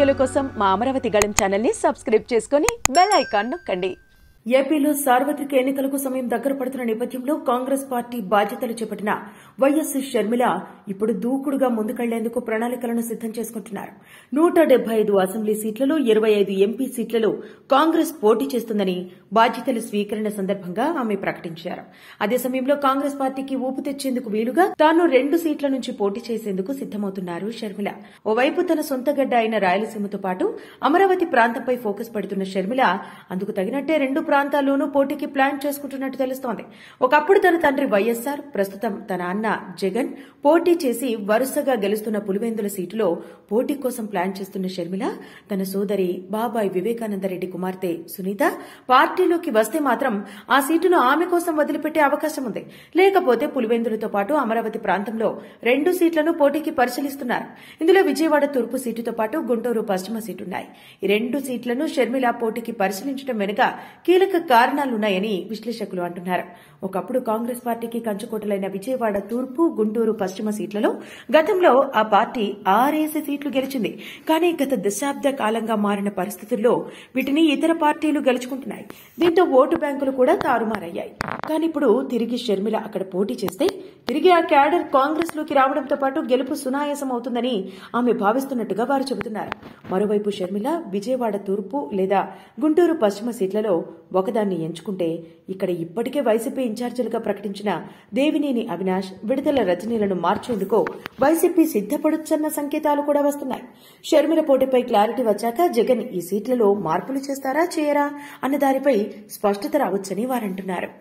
వీడియోల కోసం మా అమరావతి గళం ఛానల్ ని సబ్స్క్రైబ్ చేసుకుని బెల్ ఐకాన్ నొక్కండి. ఏపీలో సార్వత్రిక ఎన్నికలకు సమయం దగ్గర పడుతున్న నేపథ్యంలో కాంగ్రెస్ పార్టీ బాధ్యతలు చేపట్టిన వైఎస్ షర్మిల ఇప్పుడు దూకుడుగా ముందుకెళ్లేందుకు ప్రణాళికలను సిద్దం చేసుకుంటున్నారు. 175 అసెంబ్లీ సీట్లలో 25 ఎంపీ సీట్లలో కాంగ్రెస్ పోటీ చేస్తుందని బాధ్యతల స్వీకరణ సందర్భంగా ఆమె ప్రకటించారు. అదే సమయంలో కాంగ్రెస్ పార్టీకి ఊపు తెచ్చేందుకు వీలుగా తాను 2 సీట్ల నుంచి పోటీ చేసేందుకు సిద్దమవుతున్నారు షర్మిల. ఓవైపు తన సొంత గడ్డ అయిన రాయలసీమతో పాటు అమరావతి ప్రాంతంపై ఫోకస్ పెడుతున్న షర్మిల అందుకు తగినట్టే 2 ప్రాంతాల్లోనూ పోటీకి ప్లాన్ చేసుకుంటున్నట్టు తెలుస్తోంది. ఒకప్పుడు తన తండ్రి వైఎస్ఆర్, ప్రస్తుతం తన అన్న జగన్ పోటీ చేసి వరుసగా గెలుస్తున్న పులివెందుల సీటులో పోటీ కోసం ప్లాన్ చేస్తున్న షర్మిల తన సోదరి బాబాయ్ వివేకానందరెడ్డి కుమార్తె సునీత పార్టీలోకి వస్తే మాత్రం ఆ సీటును ఆమె కోసం వదిలిపెట్టే అవకాశం ఉంది. లేకపోతే పులివెందులతో పాటు అమరావతి ప్రాంతంలో 2 సీట్లను పోటీకి పరిశీలిస్తున్నారు. ఇందులో విజయవాడ తూర్పు సీటుతో పాటు గుంటూరు పశ్చిమ సీటున్నాయి. ఈ 2 సీట్లను షర్మిల పోటీకి పరిశీలించడం వెనుక కీలక కారణాలున్నాయని విశ్లేషకులు అంటున్నారు. ఒకప్పుడు కాంగ్రెస్ పార్టీకి కంచుకోటలైన విజయవాడ తూర్పు, గుంటూరు పశ్చిమ సీట్లలో గతంలో ఆ పార్టీ 6 సీట్లు గెలిచింది. కానీ గత దశాబ్ద కాలంగా మారిన పరిస్థితుల్లో వీటిని ఇతర పార్టీలు గెలుచుకుంటున్నాయి. దీంతో ఓటు బ్యాంకులు కూడా తారుమారయ్యాయి. కానీ ఇప్పుడు తిరిగి షర్మిల అక్కడ పోటీ చేస్తే తిరిగి ఆ క్యాడర్ కాంగ్రెస్ లోకి రావడంతో పాటు గెలుపు సునాయాసం అవుతుందని ఆమె భావిస్తున్నట్టుగా వారు చెబుతున్నారు. మరోవైపు షర్మిల విజయవాడ తూర్పు లేదా గుంటూరు పశ్చిమ సీట్లలో ఒకదాన్ని ఎంచుకుంటే ఇక్కడ ఇప్పటికే వైసీపీ ఇన్ఛార్జీలుగా ప్రకటించిన దేవినేని అవినాష్, విడుదల రజనీలను మార్చేందుకు వైసీపీ సిద్దపడొచ్చన్న సంకేతాలు కూడా వస్తున్నాయి. షర్మిల పోటీపై క్లారిటీ వచ్చాక జగన్ ఈ సీట్లలో మార్పులు చేస్తారా చేయరా అన్న దానిపై స్పష్టత రావచ్చని వారంటున్నారు.